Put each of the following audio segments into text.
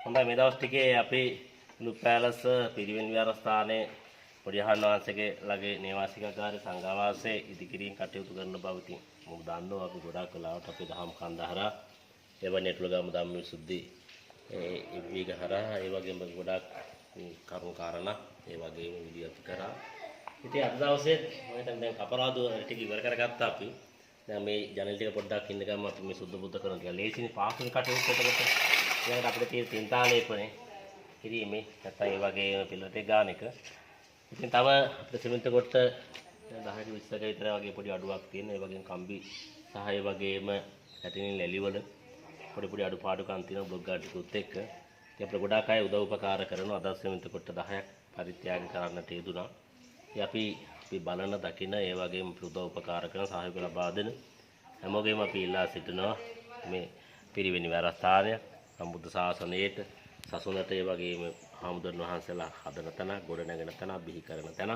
හොඳයි මේ දවස් ටිකේ අපි ලුප්පෑලස පිරිවෙන් විහාරස්ථානයේ පොඩිහාන් වහන්සේගේ ළගේ නේවාසිකාගාරයේ සංඝවාසයේ ඉදිකිරීම කටයුතු කරන බව ඉතින් මම දන්නවා. අපි ගොඩාක් වෙලාවට අපි දහම් කන්දහරා එවැනි අටලගම ධම්මවිසුද්ධි විගහරා ඒ වගේම ගොඩාක් කරුණු කාරණා ඒ වගේම විදියට කරා. ඉතින් අද දවසේ මම හිතන්නේ දැන් අපරාධ ටික ඉවර කරගත්තා අපි. දැන් මේ ජනල් ටික පොඩ්ඩක් ඉන්න ගමන් අපි මේ සුද්ධ බුද්ධ කරන ටික ලේසිනේ පාසුනේ කටයුතු කරනකොට ඊළඟට අපිට තියෙන තින්තාලේපනේ කිරීමේ නැත්නම් ඒ වගේම පිළිවෙතේ ගාන එක. ඉතින් තව අපිට සිමෙන්ති කොට 10ක 20ක විතර වගේ පොඩි අඩුවක් තියෙන. ඒ වගේම කම්බි සහ ඒ වගේම ඇටිනින් ලැලිවල පොඩි අඩුපාඩුකම් තියෙනවා බ්ලොග් ආටිකුත් එක්ක. ඉතින් අපිට ගොඩාක් අය උදව් උපකාර කරනවා. අද සිමෙන්ති කොට 10ක් පරිත්‍යාග කරන්නට යෙදුණා. ඉතින් අපි බලන දකින ඒ වගේම උදව් උපකාර කරන සහයෝගය ලබා දෙන හැමෝගෙම අපි ඉල්ලා සිටිනවා මේ පිරිවෙන් විහාරස්ථානය සම්බුද්ධ ශාසනයේට සසුනට ඒ වගේම හාමුදුරන් වහන්සේලා හදන තැන, ගොඩ නැගෙන තැන, බිහි කරන තැන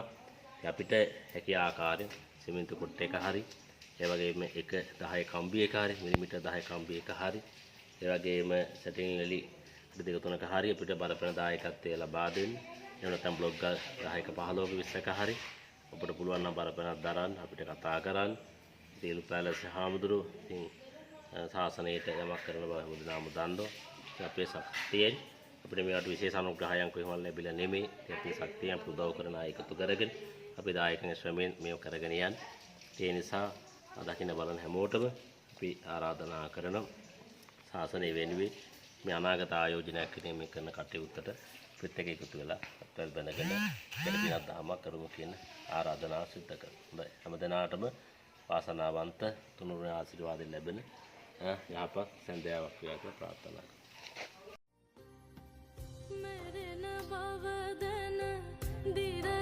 අපිට හැකි ආකාරයෙන් සිමෙන්ති කොට එක හරි, ඒ වගේම එක 10 කම්බි එක හරි, මිලිමීටර් 10 කම්බි එක හරි, ඒ වගේම සැටින් ලෙලි දෙක තුනක හරි අපිට බලපෑන දායකත්වය ලබා දෙන්න. එහෙම නැත්නම් බ්ලොග් 10ක 15ක 20ක හරි ඔබට පුළුවන් නම් බලපෑනක් දරන්න අපිට කතා කරන්න. සියලු පැලස හාමුදුරුවෝ ඉතින් ශාසනයට යමක් කරන බව හැමදෙනාම දන්නවා. අපේ ශක්තියෙන් අපිට මේකට විශේෂ අනුග්‍රහයන් කොහොමද ලැබිලා නෙමෙයි. අපේ ශක්තියෙන් උදව් කරන අය එකතු කරගෙන අපි දායකයන් ශ්‍රමයෙන් මේව කරගෙන යන්න. ඒ නිසා දකින්න බලන හැමෝටම අපි ආරාධනා කරනවා ශාසනය වෙනුවෙන් මේ අනාගත ආයෝජනයක් කිරීමේ කරන කටයුත්තට පිට එක එකතු වෙලා අත්වල බඳගෙන දෙවියන් දහමක් කරමු කියන ආරාධනාව සිදු කරනවා. හැමදෙනාටම වාසනාවන්ත තුනුරුගේ ආශිර්වාද ලැබෙන යහපත් සන්ධ්‍යාවක් වේවා කියලා ප්‍රාර්ථනා කරනවා. මරණ බවදන දිර